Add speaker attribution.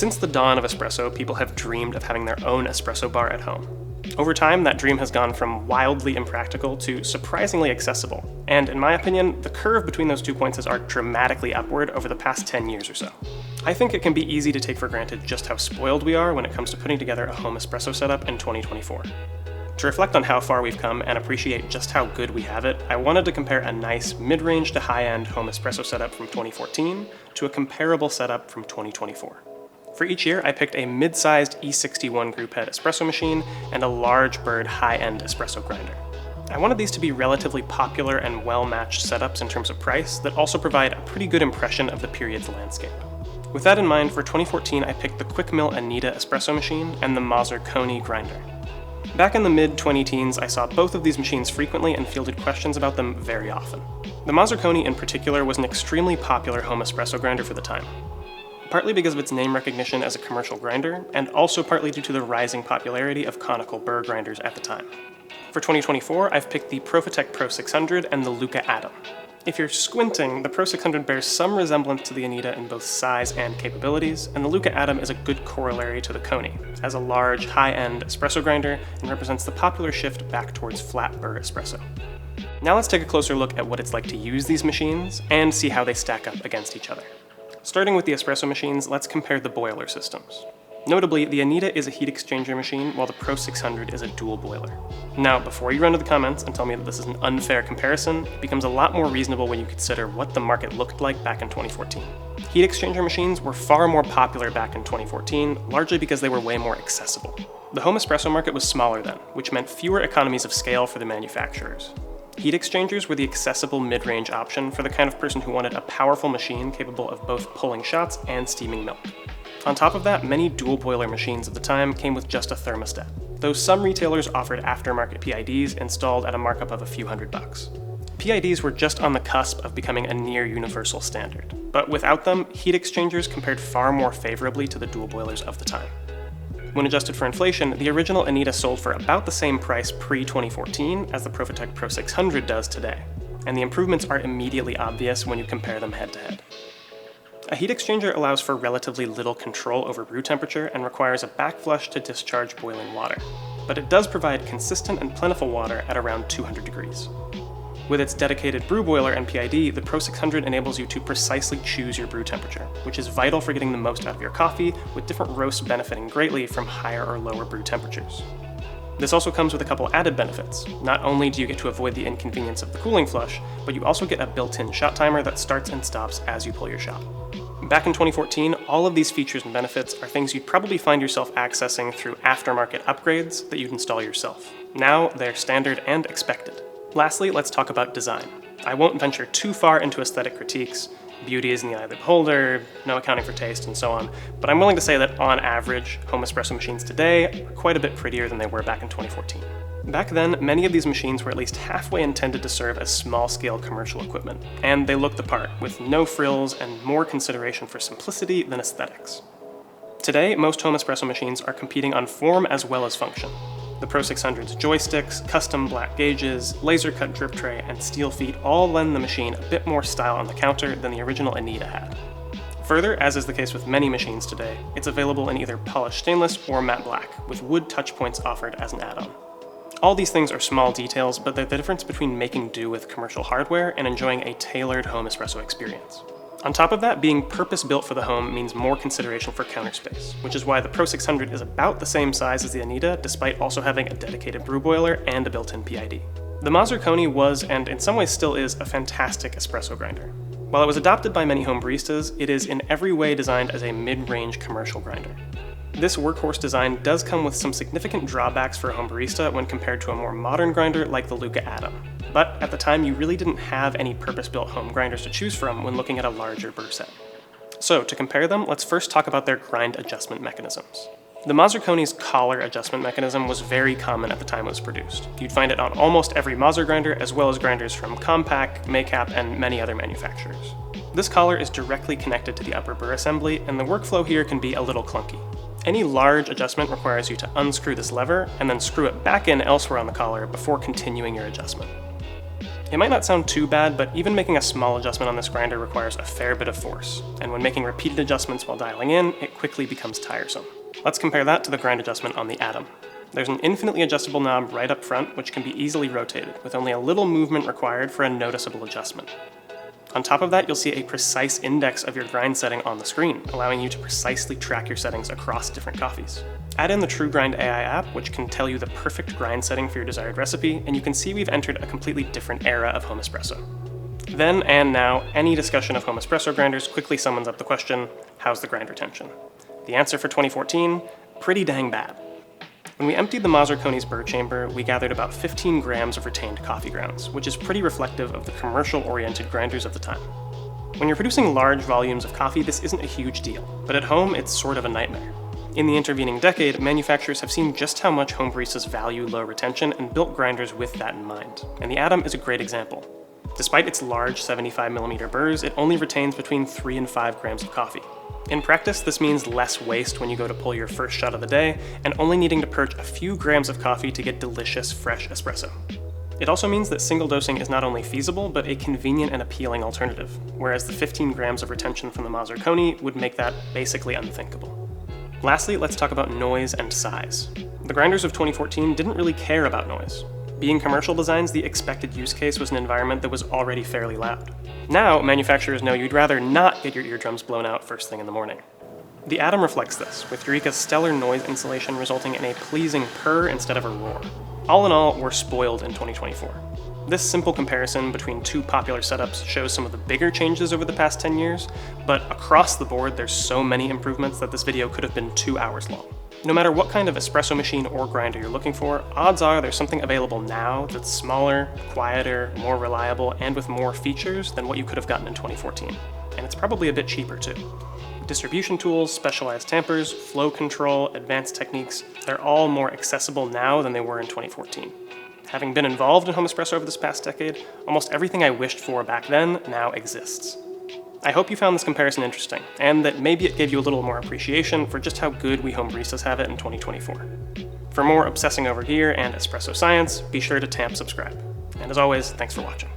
Speaker 1: Since the dawn of espresso, people have dreamed of having their own espresso bar at home. Over time, that dream has gone from wildly impractical to surprisingly accessible, and in my opinion, the curve between those 2 points has arced dramatically upward over the past 10 years or so. I think it can be easy to take for granted just how spoiled we are when it comes to putting together a home espresso setup in 2024. To reflect on how far we've come and appreciate just how good we have it, I wanted to compare a nice mid-range to high-end home espresso setup from 2014 to a comparable setup from 2024. For each year, I picked a mid-sized E61 group head espresso machine and a large bird high-end espresso grinder. I wanted these to be relatively popular and well-matched setups in terms of price that also provide a pretty good impression of the period's landscape. With that in mind, for 2014, I picked the Quickmill Anita espresso machine and the Mazzer Kony grinder. Back in the mid-2010s, I saw both of these machines frequently and fielded questions about them very often. The Mazzer Kony in particular was an extremely popular home espresso grinder for the time, partly because of its name recognition as a commercial grinder, and also partly due to the rising popularity of conical burr grinders at the time. For 2024, I've picked the Profitec Pro 600 and the LUCCA Atom. If you're squinting, the Pro 600 bears some resemblance to the Anita in both size and capabilities, and the LUCCA Atom is a good corollary to the Kony, as a large, high-end espresso grinder and represents the popular shift back towards flat burr espresso. Now let's take a closer look at what it's like to use these machines and see how they stack up against each other. Starting with the espresso machines, let's compare the boiler systems. Notably, the Anita is a heat exchanger machine, while the Pro 600 is a dual boiler. Now, before you run to the comments and tell me that this is an unfair comparison, it becomes a lot more reasonable when you consider what the market looked like back in 2014. Heat exchanger machines were far more popular back in 2014, largely because they were way more accessible. The home espresso market was smaller then, which meant fewer economies of scale for the manufacturers. Heat exchangers were the accessible mid-range option for the kind of person who wanted a powerful machine capable of both pulling shots and steaming milk. On top of that, many dual boiler machines at the time came with just a thermostat, though some retailers offered aftermarket PIDs installed at a markup of a few $100. PIDs were just on the cusp of becoming a near universal standard, but without them, heat exchangers compared far more favorably to the dual boilers of the time. When adjusted for inflation, the original Anita sold for about the same price pre-2014 as the Profitec Pro 600 does today, and the improvements are immediately obvious when you compare them head-to-head. A heat exchanger allows for relatively little control over brew temperature and requires a backflush to discharge boiling water, but it does provide consistent and plentiful water at around 200 degrees. With its dedicated brew boiler and PID, the Pro 600 enables you to precisely choose your brew temperature, which is vital for getting the most out of your coffee, with different roasts benefiting greatly from higher or lower brew temperatures. This also comes with a couple added benefits. Not only do you get to avoid the inconvenience of the cooling flush, but you also get a built-in shot timer that starts and stops as you pull your shot. Back in 2014, all of these features and benefits are things you'd probably find yourself accessing through aftermarket upgrades that you'd install yourself. Now, they're standard and expected. Lastly, let's talk about design. I won't venture too far into aesthetic critiques. Beauty is in the eye of the beholder, no accounting for taste, and so on, but I'm willing to say that on average, home espresso machines today are quite a bit prettier than they were back in 2014. Back then, many of these machines were at least halfway intended to serve as small-scale commercial equipment, and they looked the part, with no frills and more consideration for simplicity than aesthetics. Today, most home espresso machines are competing on form as well as function. The Pro 600's joysticks, custom black gauges, laser-cut drip tray, and steel feet all lend the machine a bit more style on the counter than the original Anita had. Further, as is the case with many machines today, it's available in either polished stainless or matte black, with wood touch points offered as an add-on. All these things are small details, but they're the difference between making do with commercial hardware and enjoying a tailored home espresso experience. On top of that, being purpose-built for the home means more consideration for counter space, which is why the Pro 600 is about the same size as the Anita, despite also having a dedicated brew boiler and a built-in PID. The Mazzer Kony was, and in some ways still is, a fantastic espresso grinder. While it was adopted by many home baristas, it is in every way designed as a mid-range commercial grinder. This workhorse design does come with some significant drawbacks for a home barista when compared to a more modern grinder like the LUCCA Atom. But at the time, you really didn't have any purpose-built home grinders to choose from when looking at a larger burr set. So to compare them, let's first talk about their grind adjustment mechanisms. The Mazzer Kony's collar adjustment mechanism was very common at the time it was produced. You'd find it on almost every Mazzer grinder, as well as grinders from Compaq, Maycap, and many other manufacturers. This collar is directly connected to the upper burr assembly, and the workflow here can be a little clunky. Any large adjustment requires you to unscrew this lever and then screw it back in elsewhere on the collar before continuing your adjustment. It might not sound too bad, but even making a small adjustment on this grinder requires a fair bit of force, and when making repeated adjustments while dialing in, it quickly becomes tiresome. Let's compare that to the grind adjustment on the Atom. There's an infinitely adjustable knob right up front which can be easily rotated, with only a little movement required for a noticeable adjustment. On top of that, you'll see a precise index of your grind setting on the screen, allowing you to precisely track your settings across different coffees. Add in the TrueGrind AI app, which can tell you the perfect grind setting for your desired recipe, and you can see we've entered a completely different era of home espresso. Then and now, any discussion of home espresso grinders quickly summons up the question, how's the grind retention? The answer for 2014, pretty dang bad. When we emptied the Mazzer Kony's burr chamber, we gathered about 15 grams of retained coffee grounds, which is pretty reflective of the commercial-oriented grinders of the time. When you're producing large volumes of coffee, this isn't a huge deal, but at home, it's sort of a nightmare. In the intervening decade, manufacturers have seen just how much home baristas value low retention and built grinders with that in mind, and the Atom is a great example. Despite its large 75mm burrs, it only retains between 3 and 5 grams of coffee. In practice, this means less waste when you go to pull your first shot of the day, and only needing to purge a few grams of coffee to get delicious, fresh espresso. It also means that single dosing is not only feasible, but a convenient and appealing alternative, whereas the 15 grams of retention from the Mazzer Kony would make that basically unthinkable. Lastly, let's talk about noise and size. The grinders of 2014 didn't really care about noise. Being commercial designs, the expected use case was an environment that was already fairly loud. Now, manufacturers know you'd rather not get your eardrums blown out first thing in the morning. The Atom reflects this, with Eureka's stellar noise insulation resulting in a pleasing purr instead of a roar. All in all, we're spoiled in 2024. This simple comparison between two popular setups shows some of the bigger changes over the past 10 years, but across the board there's so many improvements that this video could have been 2 hours long. No matter what kind of espresso machine or grinder you're looking for, odds are there's something available now that's smaller, quieter, more reliable, and with more features than what you could have gotten in 2014. And it's probably a bit cheaper too. Distribution tools, specialized tampers, flow control, advanced techniques, they're all more accessible now than they were in 2014. Having been involved in home espresso over this past decade, almost everything I wished for back then now exists. I hope you found this comparison interesting, and that maybe it gave you a little more appreciation for just how good we home baristas have it in 2024. For more obsessing over gear and espresso science, be sure to subscribe. And as always, thanks for watching.